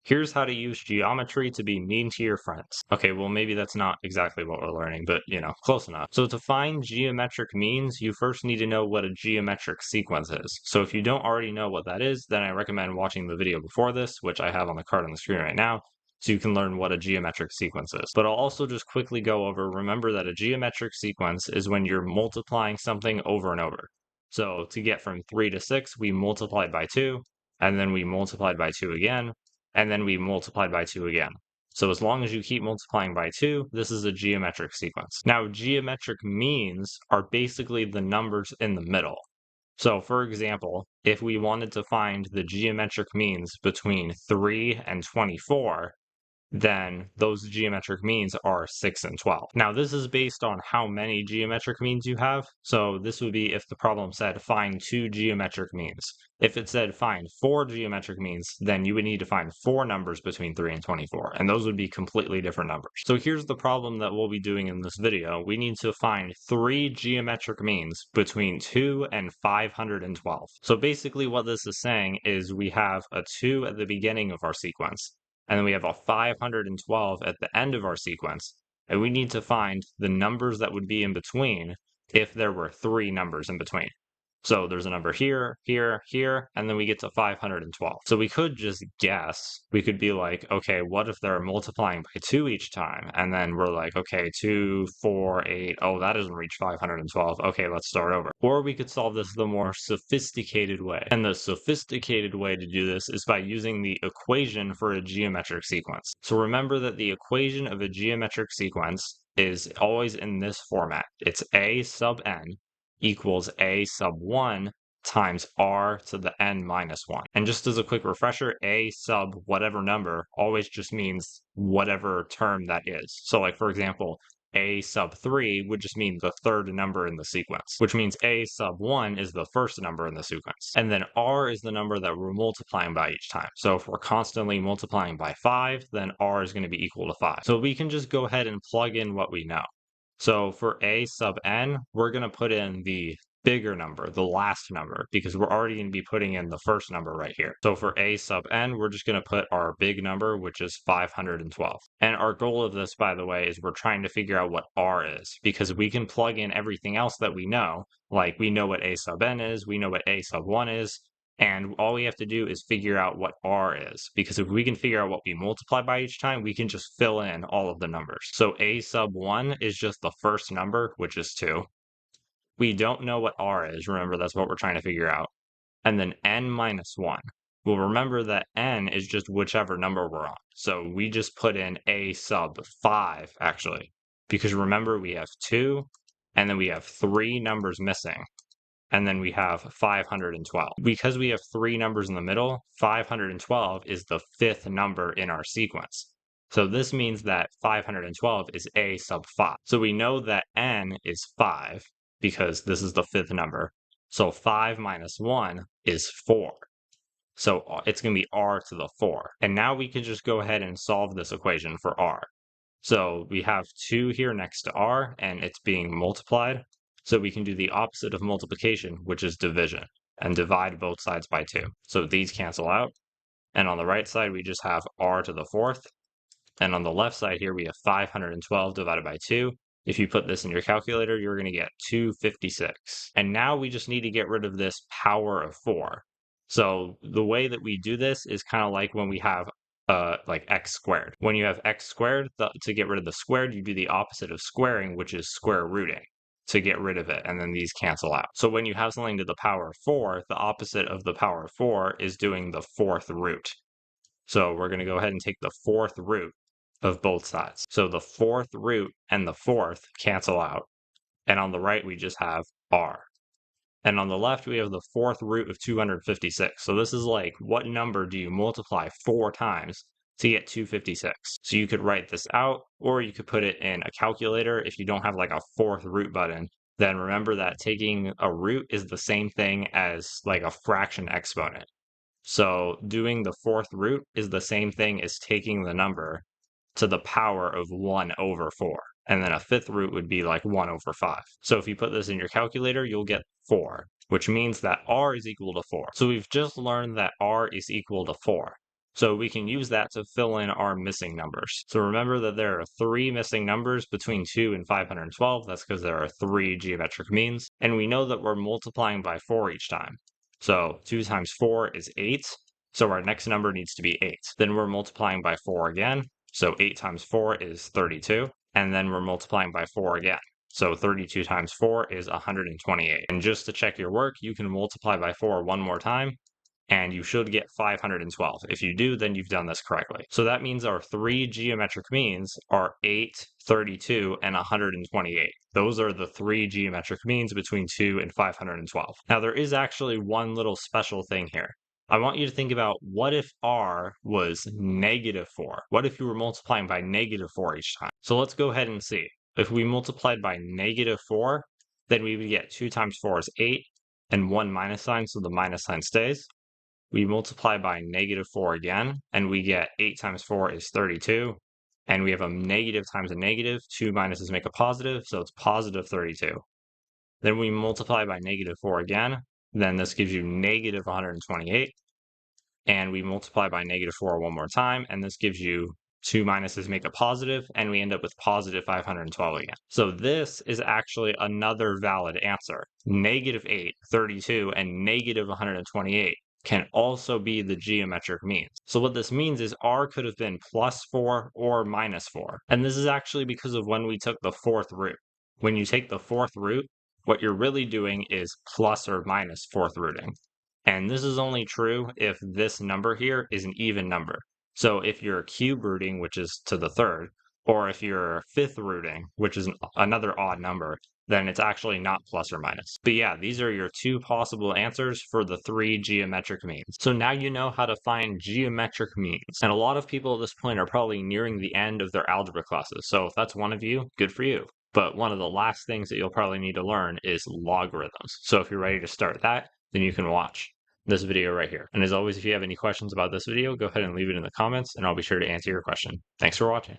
Here's how to use geometry to be mean to your friends. Okay, well, maybe that's not exactly what we're learning, but close enough. So to find geometric means, you first need to know what a geometric sequence is. So if you don't already know what that is, then I recommend watching the video before this, which I have on the card on the screen right now, so you can learn what a geometric sequence is. But I'll also just quickly go over, remember that a geometric sequence is when you're multiplying something over and over. So to get from 3 to 6, we multiplied by 2, and then we multiplied by 2 again, and then we multiplied by 2 again. So as long as you keep multiplying by 2, this is a geometric sequence. Now, geometric means are basically the numbers in the middle. So for example, if we wanted to find the geometric means between 3 and 24, then those geometric means are 6 and 12. Now, this is based on how many geometric means you have. So this would be if the problem said find 2 geometric means. If it said find 4 geometric means, then you would need to find 4 numbers between 3 and 24, and those would be completely different numbers. So here's the problem that we'll be doing in this video. We need to find 3 geometric means between 2 and 512. So basically what this is saying is we have a 2 at the beginning of our sequence, and then we have a 512 at the end of our sequence, and we need to find the numbers that would be in between if there were 3 numbers in between. So there's a number here, here, here, and then we get to 512. So we could just guess. We could be like, okay, what if they're multiplying by 2 each time? And then we're like, okay, 2, 4, 8. Oh, that doesn't reach 512. Okay, let's start over. Or we could solve this the more sophisticated way. And the sophisticated way to do this is by using the equation for a geometric sequence. So remember that the equation of a geometric sequence is always in this format. It's a sub n equals a sub 1 times r to the n minus 1. And just as a quick refresher, a sub whatever number always just means whatever term that is. So like, for example, a sub 3 would just mean the third number in the sequence, which means a sub 1 is the first number in the sequence. And then r is the number that we're multiplying by each time. So if we're constantly multiplying by 5, then r is going to be equal to 5. So we can just go ahead and plug in what we know. So for a sub n, we're going to put in the bigger number, the last number, because we're already going to be putting in the first number right here. So for a sub n, we're just going to put our big number, which is 512. And our goal of this, by the way, is we're trying to figure out what r is, because we can plug in everything else that we know, like we know what a sub n is, we know what a sub 1 is, and all we have to do is figure out what r is, because if we can figure out what we multiply by each time, we can just fill in all of the numbers. So a sub 1 is just the first number, which is 2. We don't know what r is. Remember, that's what we're trying to figure out. And then n minus 1. Well, remember that n is just whichever number we're on. So we just put in a sub 5, actually, because remember, we have 2, and then we have 3 numbers missing. And then we have 512. Because we have 3 numbers in the middle, 512 is the 5th number in our sequence. So this means that 512 is a sub 5. So we know that n is 5 because this is the 5th number. So 5 minus 1 is 4. So it's going to be r to the 4. And now we can just go ahead and solve this equation for r. So we have 2 here next to r, and it's being multiplied. So we can do the opposite of multiplication, which is division, and divide both sides by 2. So these cancel out. And on the right side, we just have r to the 4th. And on the left side here, we have 512 divided by 2. If you put this in your calculator, you're going to get 256. And now we just need to get rid of this power of 4. So the way that we do this is kind of like when we have like x squared. When you have x squared, to get rid of the squared, you do the opposite of squaring, which is square rooting to get rid of it, and then these cancel out. So when you have something to the power of 4, the opposite of the power of 4 is doing the 4th root. So we're going to go ahead and take the 4th root of both sides. So the 4th root and the 4th cancel out, and on the right we just have r. And on the left, we have the 4th root of 256. So this is like, what number do you multiply 4 times to get 256? So you could write this out, or you could put it in a calculator. If you don't have like a 4th root button, then remember that taking a root is the same thing as like a fraction exponent. So doing the 4th root is the same thing as taking the number to the power of 1 over 4. And then a 5th root would be like 1 over 5. So if you put this in your calculator, you'll get 4, which means that r is equal to 4. So we've just learned that r is equal to 4. So we can use that to fill in our missing numbers. So remember that there are 3 missing numbers between 2 and 512. That's because there are 3 geometric means. And we know that we're multiplying by 4 each time. So 2 times 4 is 8. So our next number needs to be 8. Then we're multiplying by 4 again. So 8 times 4 is 32. And then we're multiplying by 4 again. So 32 times 4 is 128. And just to check your work, you can multiply by 4 one more time, and you should get 512. If you do, then you've done this correctly. So that means our 3 geometric means are 8, 32, and 128. Those are the 3 geometric means between 2 and 512. Now, there is actually one little special thing here. I want you to think about, what if r was -4? What if you were multiplying by -4 each time? So let's go ahead and see. If we multiplied by -4, then we would get 2 times 4 is 8, and 1 minus sign, so the minus sign stays. We multiply by -4 again, and we get 8 times 4 is 32. And we have a negative times a negative. 2 minuses make a positive, so it's positive 32. Then we multiply by -4 again. Then this gives you negative 128. And we multiply by -4 one more time, and this gives you 2 minuses make a positive, and we end up with positive 512 again. So this is actually another valid answer. -8, 32, and negative 128 can also be the geometric means. So what this means is r could have been +4 or -4. And this is actually because of when we took the fourth root. When you take the fourth root, what you're really doing is plus or minus fourth rooting. And this is only true if this number here is an even number. So if you're cube rooting, which is to the third, or if you're fifth rooting, which is another odd number, then it's actually not plus or minus. But yeah, these are your 2 possible answers for the 3 geometric means. So now you know how to find geometric means. And a lot of people at this point are probably nearing the end of their algebra classes. So if that's one of you, good for you. But one of the last things that you'll probably need to learn is logarithms. So if you're ready to start that, then you can watch this video right here. And as always, if you have any questions about this video, go ahead and leave it in the comments, and I'll be sure to answer your question. Thanks for watching.